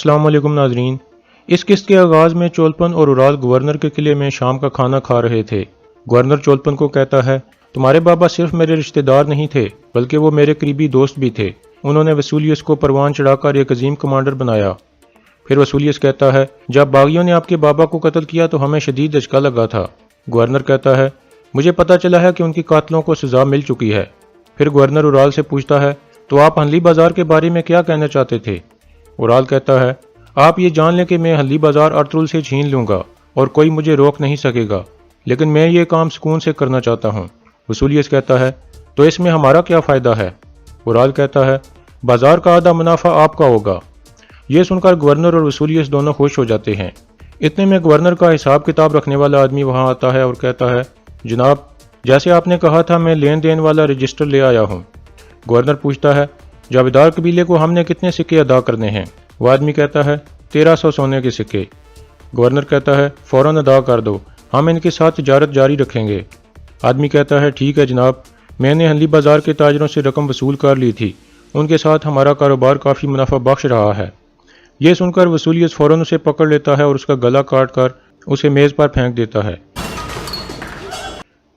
अस्सलाम वालेकुम नाजरीन। इस किस्त के आगाज़ में चोलपन और उराल गवर्नर के किले में शाम का खाना खा रहे थे। गवर्नर चोलपन को कहता है, तुम्हारे बाबा सिर्फ मेरे रिश्तेदार नहीं थे बल्कि वो मेरे करीबी दोस्त भी थे। उन्होंने वसूलियस को परवान चढ़ाकर एक अजीम कमांडर बनाया। फिर वसूलियस कहता है, जब बागियों ने आपके बाबा को कत्ल किया तो हमें शदीद झटका लगा था। गवर्नर कहता है, मुझे पता चला है कि उनकी कातलों को सजा मिल चुकी है। फिर गवर्नर उराल से पूछता है, तो आप हल्ली बाजार के बारे में क्या कहना चाहते थे? उराल कहता है, आप ये जान लें कि मैं हल्ली बाजार अर्तुल से छीन लूंगा और कोई मुझे रोक नहीं सकेगा, लेकिन मैं ये काम सुकून से करना चाहता हूँ। वसूलियस कहता है, तो इसमें हमारा क्या फ़ायदा है? उराल कहता है, बाजार का आधा मुनाफा आपका होगा। ये सुनकर गवर्नर और वसूलियस दोनों खुश हो जाते हैं। इतने में गवर्नर का हिसाब किताब रखने वाला आदमी वहाँ आता है और कहता है, जनाब, जैसे आपने कहा था मैं लेन देन वाला रजिस्टर ले आया हूँ। गवर्नर पूछता है, जावेदार कबीले को हमने कितने सिक्के अदा करने हैं? वो आदमी कहता है, 1300 सोने के सिक्के। गवर्नर कहता है, फ़ौरन अदा कर दो, हम इनके साथ तिजारत जारी रखेंगे। आदमी कहता है, ठीक है जनाब, मैंने हल्ली बाजार के ताजरों से रकम वसूल कर ली थी, उनके साथ हमारा कारोबार काफ़ी मुनाफा बख्श रहा है। ये सुनकर वसूलियस फ़ौरन उसे पकड़ लेता है और उसका गला काट कर उसे मेज़ पर फेंक देता है।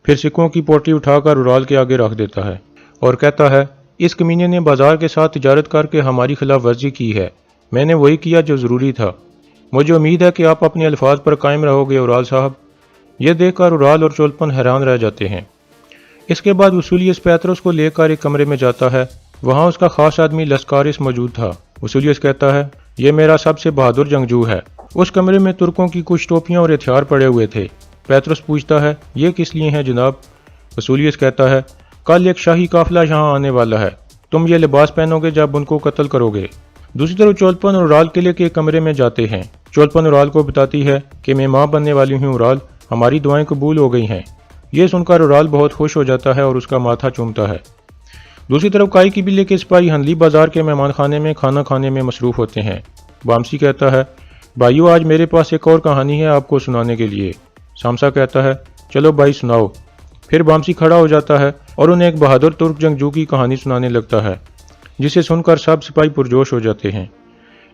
फिर सिक्कों की पोटली उठाकर उराल के आगे रख देता है और कहता है, इस कमीने ने बाजार के साथ तिजारत करके हमारी खिलाफ वर्जी की है। मैंने वही किया जो ज़रूरी था। मुझे उम्मीद है कि आप अपने अल्फाज पर कायम रहोगे उराल साहब। यह देखकर उराल और चोलपन हैरान रह जाते हैं। इसके बाद वसूलियस पैतरस को लेकर एक कमरे में जाता है। वहाँ उसका खास आदमी लस्कारिस मौजूद था। वसूलियस कहता है, यह मेरा सबसे बहादुर जंगजू है। उस कमरे में तुर्कों की कुछ टोपियाँ और हथियार पड़े हुए थे। पैतरस पूछता है, ये किस लिए हैं जनाब? वसूलियस कहता है, कल एक शाही काफिला यहाँ आने वाला है, तुम ये लिबास पहनोगे जब उनको कत्ल करोगे। दूसरी तरफ चोलपन और उराल किले के कमरे में जाते हैं। चोलपन उराल को बताती है कि मैं माँ बनने वाली हूँ उराल, हमारी दुआएं कबूल हो गई हैं। ये सुनकर उराल बहुत खुश हो जाता है और उसका माथा चूमता है। दूसरी तरफ काई कबीले के सिपाही हल्ली बाजार के मेहमान खाने में खाना खाने में मसरूफ होते हैं। बामसी कहता है, भाइयों, आज मेरे पास एक और कहानी है आपको सुनाने के लिए। सामसा कहता है, चलो भाई सुनाओ। फिर बामसी खड़ा हो जाता है और उन्हें एक बहादुर तुर्क जंगजू की कहानी सुनाने लगता है, जिसे सुनकर सब सिपाही पुरजोश हो जाते हैं।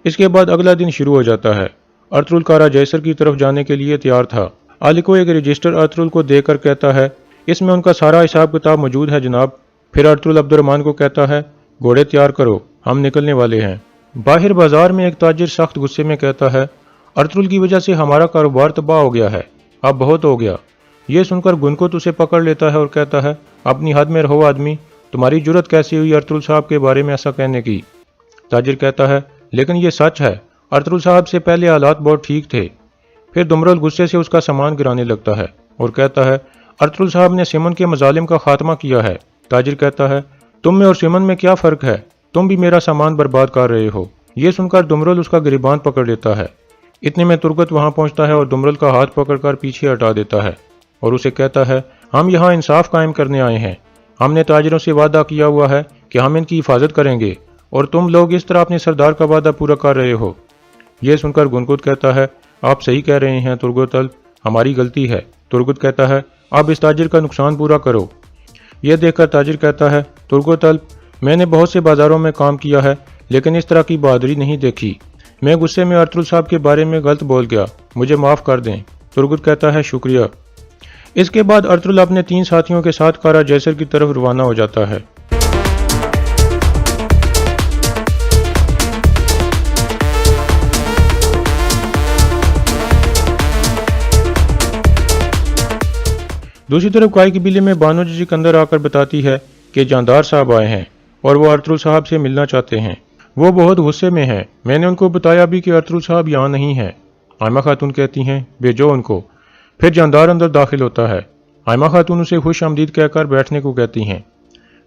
इसके बाद अगला दिन शुरू हो जाता है। अर्तुल कारा जैसर की तरफ जाने के लिए तैयार था। आलिको एक रजिस्टर अर्तुल को देकर कहता है, इसमें उनका सारा हिसाब किताब मौजूद है जनाब। फिर अर्तुल अब्दुर्रहमान को कहता है, घोड़े तैयार करो, हम निकलने वाले हैं। बाहर बाजार में एक ताजिर सख्त गुस्से में कहता है, अर्तुल की वजह से हमारा कारोबार तबाह हो गया है, अब बहुत हो गया। ये सुनकर गुनकुत उसे पकड़ लेता है और कहता है, अपनी हद में रहो आदमी, तुम्हारी जुर्रत कैसी हुई अर्तुल साहब के बारे में ऐसा कहने की? ताजिर कहता है, लेकिन ये सच है, अर्तुल साहब से पहले हालात बहुत ठीक थे। फिर दुमरल गुस्से से उसका सामान गिराने लगता है और कहता है, अर्तुल साहब ने सिमन के मजालिम का खात्मा किया है। ताजिर कहता है, तुम में और सिमन में क्या फ़र्क है? तुम भी मेरा सामान बर्बाद कर रहे हो। ये सुनकर दुमरल उसका गिरबान पकड़ लेता है। इतने में तुर्गत वहाँ पहुँचता है और दुमरल का हाथ पकड़कर पीछे हटा देता है और उसे कहता है, हम यहाँ इंसाफ कायम करने आए हैं। हमने ताजिरों से वादा किया हुआ है कि हम इनकी हिफाजत करेंगे और तुम लोग इस तरह अपने सरदार का वादा पूरा कर रहे हो। यह सुनकर गुनकुत कहता है, आप सही कह रहे हैं तुर्गोतल, हमारी गलती है। तुर्गुत कहता है, अब इस ताजिर का नुकसान पूरा करो। यह देखकर ताजिर कहता है, तुर्गोतल, मैंने बहुत से बाजारों में काम किया है लेकिन इस तरह की बहादुरी नहीं देखी। मैं गुस्से में अर्तुल साहब के बारे में गलत बोल गया, मुझे माफ़ कर दें। तुर्गुत कहता है, शुक्रिया। इसके बाद अर्तुल अपने 3 साथियों के साथ कारा जैसर की तरफ रवाना हो जाता है। दूसरी तरफ काई कबीले में बानो जी अंदर आकर बताती है कि जानदार साहब आए हैं और वो अर्तुल साहब से मिलना चाहते हैं। वो बहुत गुस्से में हैं। मैंने उनको बताया भी कि अर्तुल साहब यहाँ नहीं हैं। आयमा खातून कहती हैं, भेजो उनको। फिर जानदार अंदर दाखिल होता है। आयमा खातून उसे खुश आमदीद कहकर बैठने को कहती हैं।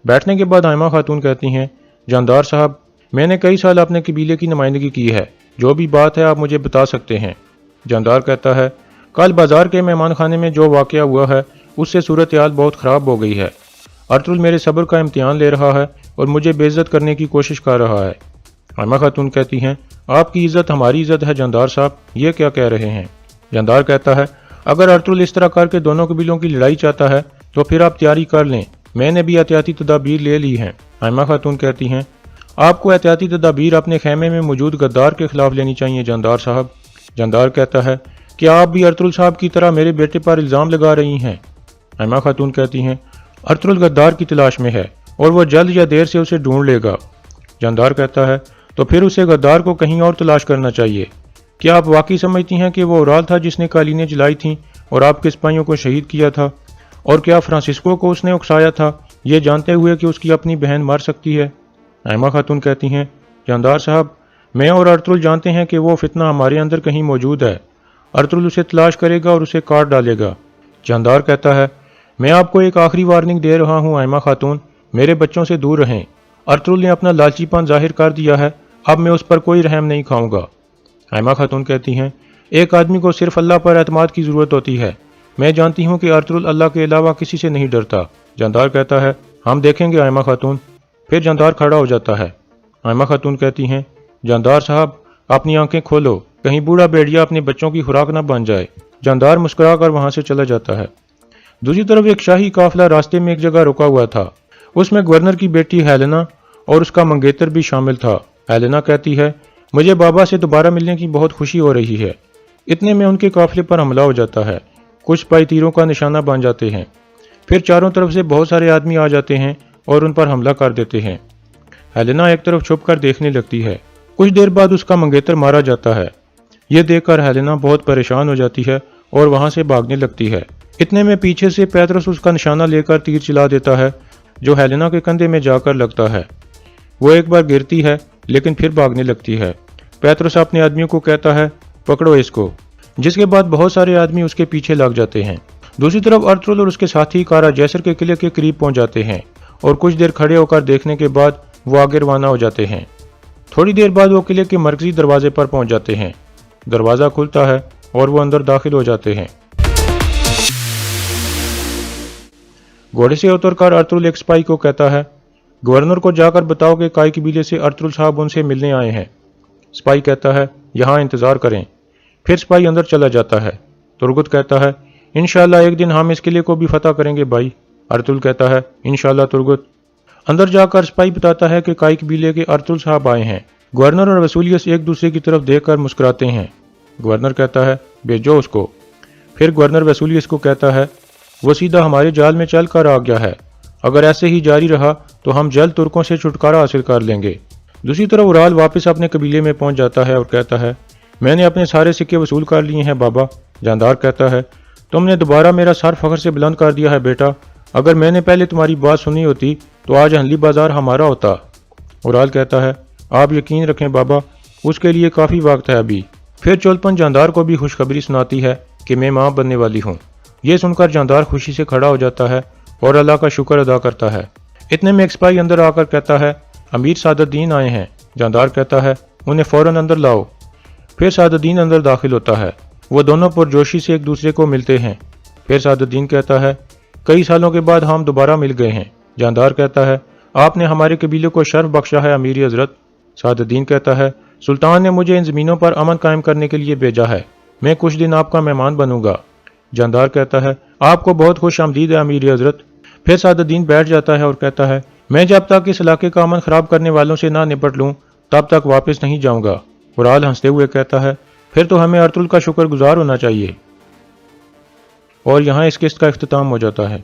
बैठने के बाद आयमा खातून कहती हैं, जानदार साहब, मैंने कई साल अपने कबीले की नुमाइंदगी की है, जो भी बात है आप मुझे बता सकते हैं। जानदार कहता है, कल बाजार के मेहमान खाने में जो वाक़या हुआ है उससे सूरत हाल बहुत ख़राब हो गई है। अर्तुल मेरे सब्र का इम्तिहान ले रहा है और मुझे बेइज्जत करने की कोशिश कर रहा है। आयमा खातून कहती हैं, आपकी इज़्ज़त हमारी इज़्ज़त है जानदार साहब, ये क्या कह रहे हैं? जानदार कहता है, अगर अर्तुल इस तरह करके दोनों कबीलों की लड़ाई चाहता है तो फिर आप तैयारी कर लें, मैंने भी एहतियाती तदाबीर ले ली हैं। आयमा खातून कहती हैं, آپ کو احتیاطی تدابیر اپنے خیمے میں موجود غدار کے خلاف لینی چاہیے جاندار صاحب۔ جاندار کہتا ہے کہ آپ بھی ارطغرل صاحب کی طرح میرے بیٹے پر الزام لگا رہی ہیں۔ ایما خاتون کہتی ہیں ارطغرل غدار کی تلاش میں ہے اور وہ جلد یا دیر سے اسے ڈھونڈ لے گا۔ جاندار کہتا ہے تو پھر اسے غدار کو کہیں اور تلاش کرنا چاہیے۔ کیا آپ واقعی سمجھتی ہیں کہ وہ اورال تھا جس نے قالینیں جلائی تھیں اور آپ کے سپاہیوں کو شہید کیا تھا؟ اور کیا فرانسسکو کو اس نے اکسایا تھا یہ جانتے ہوئے کہ اس کی اپنی بہن مر سکتی ہے؟ ایما خاتون کہتی ہیں جاندار صاحب میں اور ارطغرل جانتے ہیں کہ وہ فتنہ ہمارے اندر کہیں موجود ہے۔ ارطغرل اسے تلاش کرے گا اور اسے کاٹ ڈالے گا۔ جاندار کہتا ہے میں آپ کو ایک آخری وارننگ دے رہا ہوں ایما خاتون، میرے بچوں سے دور رہیں۔ ارطغرل نے اپنا لالچی پن ظاہر کر دیا ہے، اب میں اس پر کوئی رحم نہیں کھاؤں گا۔ ایما خاتون کہتی ہیں ایک آدمی کو صرف اللہ پر اعتماد کی ضرورت ہوتی ہے، میں جانتی ہوں کہ ارطغرل اللہ کے علاوہ کسی سے نہیں ڈرتا۔ جاندار کہتا ہے ہم دیکھیں گے ایما خاتون۔ پھر جاندار کھڑا ہو جاتا ہے۔ ایما خاتون کہتی ہیں جاندار صاحب اپنی آنکھیں کھولو، کہیں بوڑھا بھیڑیا اپنے بچوں کی خوراک نہ بن جائے۔ جاندار مسکرا کر وہاں سے چلا جاتا ہے۔ دوسری طرف ایک شاہی قافلہ راستے میں ایک جگہ رکا ہوا تھا، اس میں گورنر کی بیٹی ہیلینا اور اس کا منگیتر بھی شامل تھا۔ ہیلینا کہتی ہے مجھے بابا سے دوبارہ ملنے کی بہت خوشی ہو رہی ہے۔ اتنے میں ان کے قافلے پر حملہ ہو جاتا ہے، کچھ سپاہی تیروں کا نشانہ بن جاتے ہیں، پھر چاروں طرف سے بہت سارے آدمی آ جاتے ہیں اور ان پر حملہ کر دیتے ہیں۔ ہیلینا ایک طرف چھپ کر دیکھنے لگتی ہے، کچھ دیر بعد اس کا منگیتر مارا جاتا ہے۔ یہ دیکھ کر ہیلینا بہت پریشان ہو جاتی ہے اور وہاں سے بھاگنے لگتی ہے۔ اتنے میں پیچھے سے پیترس اس کا نشانہ لے کر تیر چلا دیتا ہے جو ہیلینا کے کندھے میں جا کر لگتا ہے۔ وہ ایک بار گرتی ہے لیکن پھر بھاگنے لگتی ہے۔ پیترس اپنے آدمیوں کو کہتا ہے پکڑو اس کو، جس کے بعد بہت سارے آدمی اس کے پیچھے لگ جاتے ہیں۔ دوسری طرف ارطغرل اور اس کے ساتھی کارا جیسر کے قلعے کے قریب پہنچ جاتے ہیں اور کچھ دیر کھڑے ہو کر دیکھنے کے بعد وہ آگے روانہ ہو جاتے ہیں۔ تھوڑی دیر بعد وہ قلعے کے مرکزی دروازے پر پہنچ جاتے ہیں۔ دروازہ کھلتا ہے اور وہ اندر داخل ہو جاتے ہیں۔ گھوڑے سے اتر کر ارطغرل ایک سپاہی کو کہتا ہے گورنر کو جا کر بتاؤ کہ کائی قبیلے سے ارطغرل صاحب ان سے ملنے آئے ہیں۔ سپاہی کہتا ہے یہاں انتظار کریں۔ پھر سپاہی اندر چلا جاتا ہے۔ ترگت کہتا ہے انشاءاللہ ایک دن ہم اس قلعے کو بھی فتح کریں گے بھائی۔ ارطغرل کہتا ہے انشاءاللہ ترگت۔ اندر جا کر سپاہی بتاتا ہے کہ کائی قبیلے کے ارطغرل صاحب آئے ہیں۔ گورنر اور وسولیس ایک دوسرے کی طرف دیکھ کر مسکراتے ہیں۔ گورنر کہتا ہے بھیجو اس کو۔ پھر گورنر وسولیس کو کہتا ہے وہ سیدھا ہمارے جال میں چل کر آ گیا ہے، اگر ایسے ہی جاری رہا تو ہم جلد ترکوں سے چھٹکارا حاصل کر لیں گے۔ دوسری طرف اورال واپس اپنے قبیلے میں پہنچ جاتا ہے اور کہتا ہے میں نے اپنے سارے سکے وصول کر لیے ہیں بابا۔ جاندار کہتا ہے تم نے دوبارہ میرا سر فخر سے بلند کر دیا ہے بیٹا، اگر میں نے پہلے تمہاری بات سنی ہوتی تو آج ہنلی بازار ہمارا ہوتا۔ اورال کہتا ہے آپ یقین رکھیں بابا، اس کے لیے کافی وقت ہے ابھی۔ پھر چولپن جاندار کو بھی خوشخبری سناتی ہے کہ میں ماں بننے والی ہوں۔ یہ سن کر جاندار خوشی سے کھڑا ہو جاتا ہے اور اللہ کا شکر ادا کرتا ہے۔ اتنے میں ایک سپاہی اندر آ کر کہتا ہے امیر سعادت الدین آئے ہیں۔ جاندار کہتا ہے انہیں فوراً اندر لاؤ۔ پھر سعادت الدین اندر داخل ہوتا ہے۔ وہ دونوں پرجوشی سے ایک دوسرے کو ملتے ہیں۔ پھر سعادت الدین کہتا ہے کئی سالوں کے بعد ہم دوبارہ مل گئے ہیں۔ جاندار کہتا ہے آپ نے ہمارے قبیلے کو شرف بخشا ہے امیر حضرت۔ سعادت الدین کہتا ہے سلطان نے مجھے ان زمینوں پر امن قائم کرنے کے لیے بھیجا ہے، میں کچھ دن آپ کا مہمان بنوں گا۔ جاندار کہتا ہے آپ کو بہت خوش آمدید ہے امیر حضرت۔ پھر سعادت الدین بیٹھ جاتا ہے اور کہتا ہے میں جب تک اس علاقے کا امن خراب کرنے والوں سے نہ نپٹ لوں تب تک واپس نہیں جاؤں گا۔ اورال ہنستے ہوئے کہتا ہے پھر تو ہمیں ارطغرل کا شکر گزار ہونا چاہیے۔ اور یہاں اس قسط کا اختتام ہو جاتا ہے۔